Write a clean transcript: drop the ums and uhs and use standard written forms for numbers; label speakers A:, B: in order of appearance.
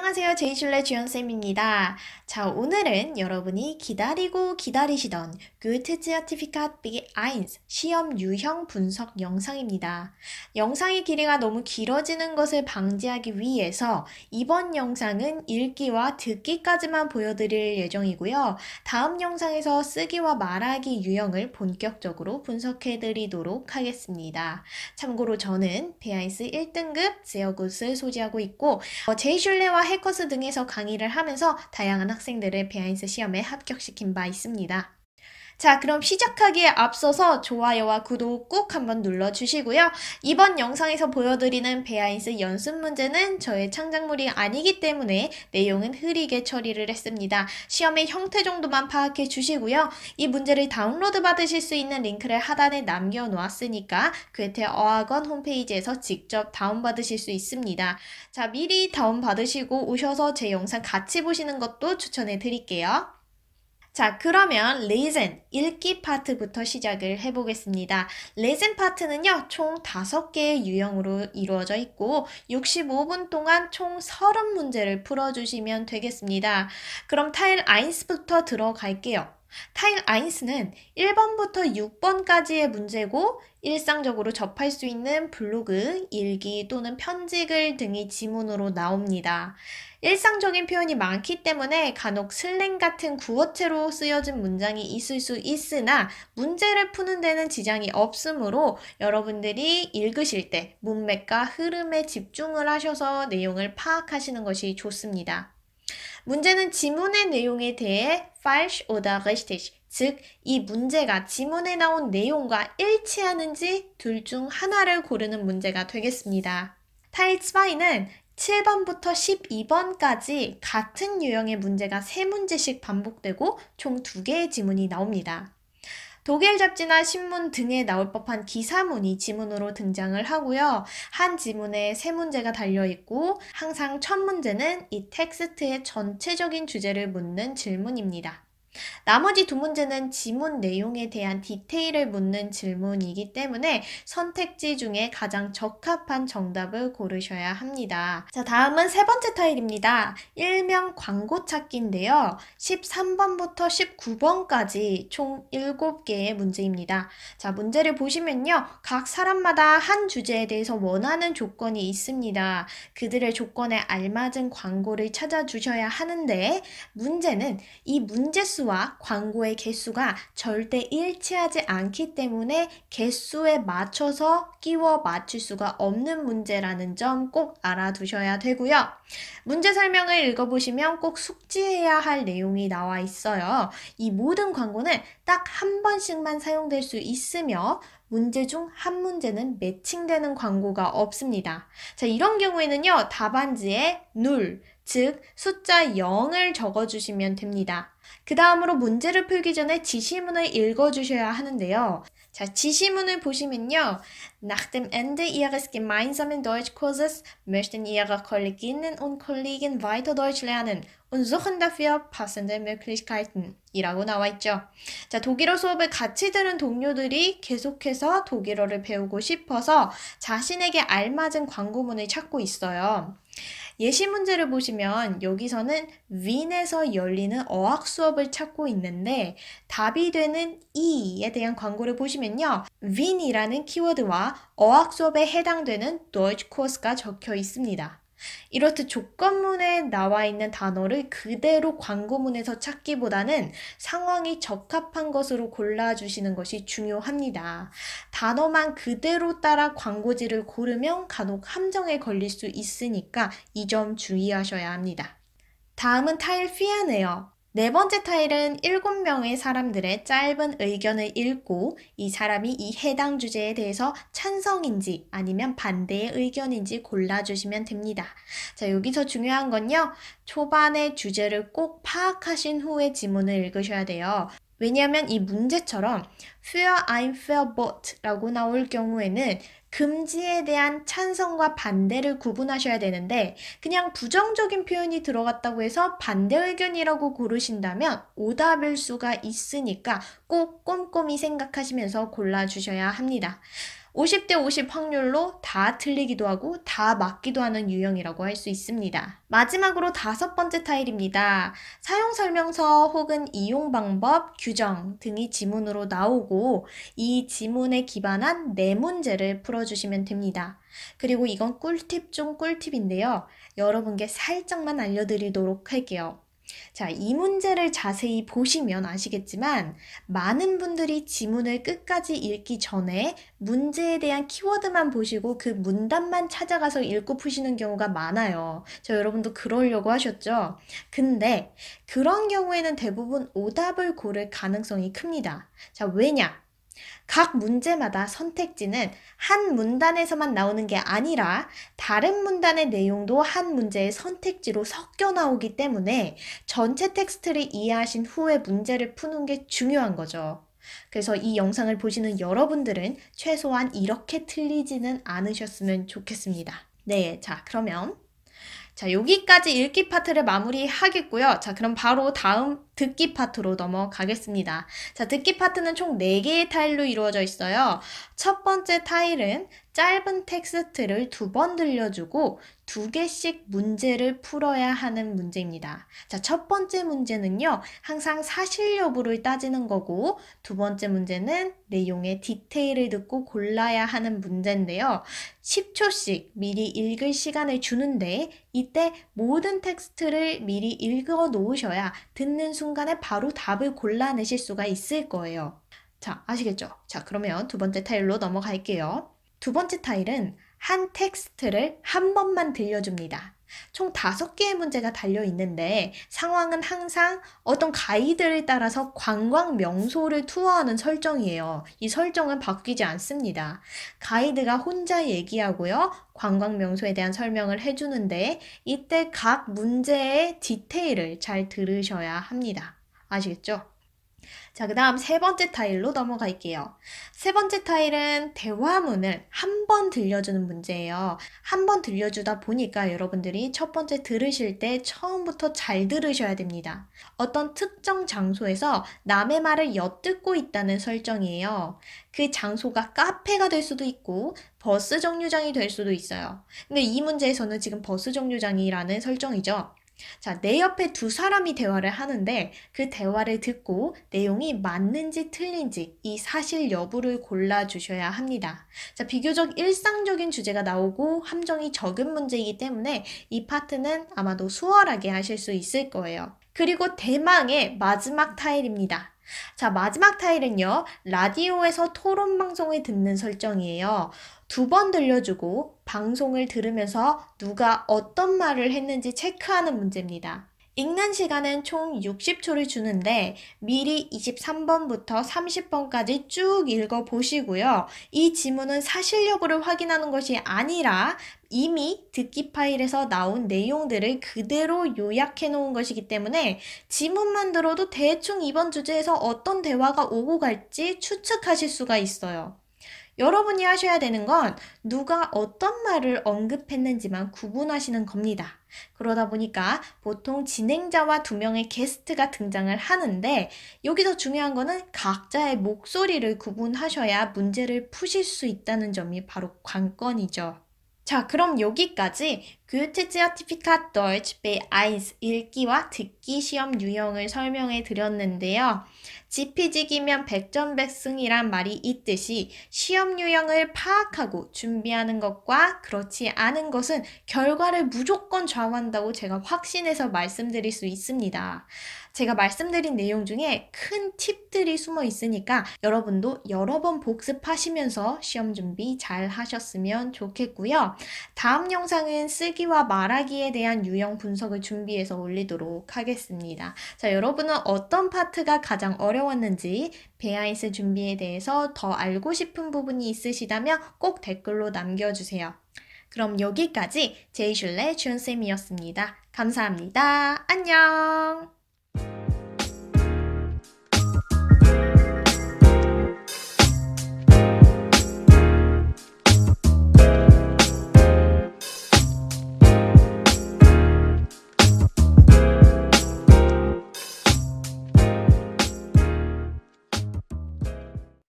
A: 안녕하세요. 제이슐레 주연쌤입니다. 자, 오늘은 여러분이 기다리고 기다리시던 Gute-Zertifikat B1 시험 유형 분석 영상입니다. 영상의 길이가 너무 길어지는 것을 방지하기 위해서 이번 영상은 읽기와 듣기까지만 보여드릴 예정이고요. 다음 영상에서 쓰기와 말하기 유형을 본격적으로 분석해드리도록 하겠습니다. 참고로 저는 베아인스 1등급 제어굿을 소지하고 있고 제이슐레와 해커스 등에서 강의를 하면서 다양한 학생들을 베아인스 시험에 합격시킨 바 있습니다. 자, 그럼 시작하기에 앞서서 좋아요와 구독 꼭 한번 눌러주시고요. 이번 영상에서 보여드리는 베아인스 연습 문제는 저의 창작물이 아니기 때문에 내용은 흐리게 처리를 했습니다. 시험의 형태 정도만 파악해 주시고요. 이 문제를 다운로드 받으실 수 있는 링크를 하단에 남겨놓았으니까 괴테 어학원 홈페이지에서 직접 다운받으실 수 있습니다. 자, 미리 다운받으시고 오셔서 제 영상 같이 보시는 것도 추천해 드릴게요. 자, 그러면 listen, 읽기 파트부터 시작을 해보겠습니다. listen 파트는요, 총 5개의 유형으로 이루어져 있고 65분 동안 총 30문제를 풀어주시면 되겠습니다. 그럼 타일 1부터 들어갈게요. 타일 1는 1번부터 6번까지의 문제고 일상적으로 접할 수 있는 블로그, 일기 또는 편지글 등이 지문으로 나옵니다. 일상적인 표현이 많기 때문에 간혹 슬랭 같은 구어체로 쓰여진 문장이 있을 수 있으나 문제를 푸는 데는 지장이 없으므로 여러분들이 읽으실 때 문맥과 흐름에 집중을 하셔서 내용을 파악하시는 것이 좋습니다. 문제는 지문의 내용에 대해 falsch oder richtig, 즉 이 문제가 지문에 나온 내용과 일치하는지 둘 중 하나를 고르는 문제가 되겠습니다. 타일 2는 7번부터 12번까지 같은 유형의 문제가 3문제씩 반복되고 총 2개의 지문이 나옵니다. 독일 잡지나 신문 등에 나올 법한 기사문이 지문으로 등장을 하고요. 한 지문에 3문제가 달려있고 항상 첫 문제는 이 텍스트의 전체적인 주제를 묻는 질문입니다. 나머지 2문제는 지문 내용에 대한 디테일을 묻는 질문이기 때문에 선택지 중에 가장 적합한 정답을 고르셔야 합니다. 자, 다음은 3번째 타일입니다. 일명 광고 찾기인데요. 13번부터 19번까지 총 7개의 문제입니다. 자, 문제를 보시면요. 각 사람마다 한 주제에 대해서 원하는 조건이 있습니다. 그들의 조건에 알맞은 광고를 찾아주셔야 하는데 문제는 이 문제수 와 광고의 개수가 절대 일치하지 않기 때문에 개수에 맞춰서 끼워 맞출 수가 없는 문제라는 점 꼭 알아두셔야 되고요. 문제 설명을 읽어보시면 꼭 숙지해야 할 내용이 나와 있어요. 이 모든 광고는 딱 한 번씩만 사용될 수 있으며 문제 중 한 문제는 매칭되는 광고가 없습니다. 자, 이런 경우에는요, 답안지에 누 즉 숫자 0을 적어주시면 됩니다. 그 다음으로 문제를 풀기 전에 지시문을 읽어주셔야 하는데요. 자, 지시문을 보시면요. Nach dem Ende Ihres gemeinsamen Deutschkurses möchten Ihre Kolleginnen und Kollegen weiter Deutsch lernen und suchen dafür passende Möglichkeiten 이라고 나와 있죠. 자, 독일어 수업을 같이 들은 동료들이 계속해서 독일어를 배우고 싶어서 자신에게 알맞은 광고문을 찾고 있어요. 예시 문제를 보시면 여기서는 윈에서 열리는 어학 수업을 찾고 있는데 답이 되는 E에 대한 광고를 보시면요. 윈이라는 키워드와 어학 수업에 해당되는 Deutsch 코र्스가 적혀 있습니다. 이렇듯 조건문에 나와 있는 단어를 그대로 광고문에서 찾기보다는 상황이 적합한 것으로 골라주시는 것이 중요합니다. 단어만 그대로 따라 광고지를 고르면 간혹 함정에 걸릴 수 있으니까 이 점 주의하셔야 합니다. 다음은 타일 V네요. 4번째 타일은 7명의 사람들의 짧은 의견을 읽고 이 사람이 이 해당 주제에 대해서 찬성인지 아니면 반대의 의견인지 골라주시면 됩니다. 자, 여기서 중요한 건요. 초반에 주제를 꼭 파악하신 후에 지문을 읽으셔야 돼요. 왜냐하면 이 문제처럼 für ein Verbot라고 나올 경우에는 금지에 대한 찬성과 반대를 구분하셔야 되는데 그냥 부정적인 표현이 들어갔다고 해서 반대 의견이라고 고르신다면 오답일 수가 있으니까 꼭 꼼꼼히 생각하시면서 골라주셔야 합니다. 50대 50 확률로 다 틀리기도 하고 다 맞기도 하는 유형이라고 할 수 있습니다. 마지막으로 5번째 타일입니다. 사용 설명서 혹은 이용 방법, 규정 등이 지문으로 나오고 이 지문에 기반한 네 문제를 풀어주시면 됩니다. 그리고 이건 꿀팁 중 꿀팁인데요. 여러분께 살짝만 알려드리도록 할게요. 자, 이 문제를 자세히 보시면 아시겠지만 많은 분들이 지문을 끝까지 읽기 전에 문제에 대한 키워드만 보시고 그 문단만 찾아가서 읽고 푸시는 경우가 많아요. 여러분도 그러려고 하셨죠? 근데 그런 경우에는 대부분 오답을 고를 가능성이 큽니다. 자, 왜냐? 각 문제마다 선택지는 한 문단에서만 나오는 게 아니라 다른 문단의 내용도 한 문제의 선택지로 섞여 나오기 때문에 전체 텍스트를 이해하신 후에 문제를 푸는 게 중요한 거죠. 그래서 이 영상을 보시는 여러분들은 최소한 이렇게 틀리지는 않으셨으면 좋겠습니다. 네, 자, 그러면 여기까지 읽기 파트를 마무리하겠고요. 자, 그럼 바로 다음 듣기 파트로 넘어가겠습니다. 자, 듣기 파트는 총 4개의 타일로 이루어져 있어요. 첫 번째 타일은 짧은 텍스트를 2번 들려주고 2개씩 문제를 풀어야 하는 문제입니다. 자, 첫 번째 문제는요, 항상 사실 여부를 따지는 거고, 두 번째 문제는 내용의 디테일을 듣고 골라야 하는 문제인데요. 10초씩 미리 읽을 시간을 주는데, 이때 모든 텍스트를 미리 읽어 놓으셔야 듣는 순간에 바로 답을 골라내실 수가 있을 거예요. 자, 아시겠죠? 자, 그러면 두 번째 타일로 넘어갈게요. 두 번째 타일은 한 텍스트를 한 번만 들려줍니다. 총 5개의 문제가 달려 있는데 상황은 항상 어떤 가이드를 따라서 관광 명소를 투어하는 설정이에요. 이 설정은 바뀌지 않습니다. 가이드가 혼자 얘기하고요. 관광 명소에 대한 설명을 해주는데 이때 각 문제의 디테일을 잘 들으셔야 합니다. 아시겠죠? 자, 그 다음 세 번째 타일로 넘어갈게요. 세 번째 타일은 대화문을 한 번 들려주는 문제예요. 한 번 들려주다 보니까 여러분들이 첫 번째 들으실 때 처음부터 잘 들으셔야 됩니다. 어떤 특정 장소에서 남의 말을 엿듣고 있다는 설정이에요. 그 장소가 카페가 될 수도 있고 버스 정류장이 될 수도 있어요. 근데 이 문제에서는 지금 버스 정류장이라는 설정이죠. 자, 내 옆에 두 사람이 대화를 하는데 그 대화를 듣고 내용이 맞는지 틀린지 이 사실 여부를 골라주셔야 합니다. 자, 비교적 일상적인 주제가 나오고 함정이 적은 문제이기 때문에 이 파트는 아마도 수월하게 하실 수 있을 거예요. 그리고 대망의 마지막 타일입니다. 자, 마지막 타일은요, 라디오에서 토론 방송을 듣는 설정이에요. 2번 들려주고 방송을 들으면서 누가 어떤 말을 했는지 체크하는 문제입니다. 읽는 시간은 총 60초를 주는데 미리 23번부터 30번까지 쭉 읽어보시고요. 이 지문은 사실 여부를 확인하는 것이 아니라 이미 듣기 파일에서 나온 내용들을 그대로 요약해 놓은 것이기 때문에 지문만 들어도 대충 이번 주제에서 어떤 대화가 오고 갈지 추측하실 수가 있어요. 여러분이 하셔야 되는 건 누가 어떤 말을 언급했는지만 구분하시는 겁니다. 그러다 보니까 보통 진행자와 2명의 게스트가 등장을 하는데 여기서 중요한 거는 각자의 목소리를 구분하셔야 문제를 푸실 수 있다는 점이 바로 관건이죠. 자, 그럼 여기까지 Gute Zertifikat Deutsch B1 읽기와 듣기 시험 유형을 설명해 드렸는데요. 지피지기면 백전백승이란 말이 있듯이 시험 유형을 파악하고 준비하는 것과 그렇지 않은 것은 결과를 무조건 좌우한다고 제가 확신해서 말씀드릴 수 있습니다. 제가 말씀드린 내용 중에 큰 팁들이 숨어 있으니까 여러분도 여러 번 복습하시면서 시험 준비 잘 하셨으면 좋겠고요. 다음 영상은 쓰기와 말하기에 대한 유형 분석을 준비해서 올리도록 하겠습니다. 자, 여러분은 어떤 파트가 가장 어려웠는지 베아인스 준비에 대해서 더 알고 싶은 부분이 있으시다면 꼭 댓글로 남겨주세요. 그럼 여기까지 제이슐레 주연쌤이었습니다. 감사합니다. 안녕!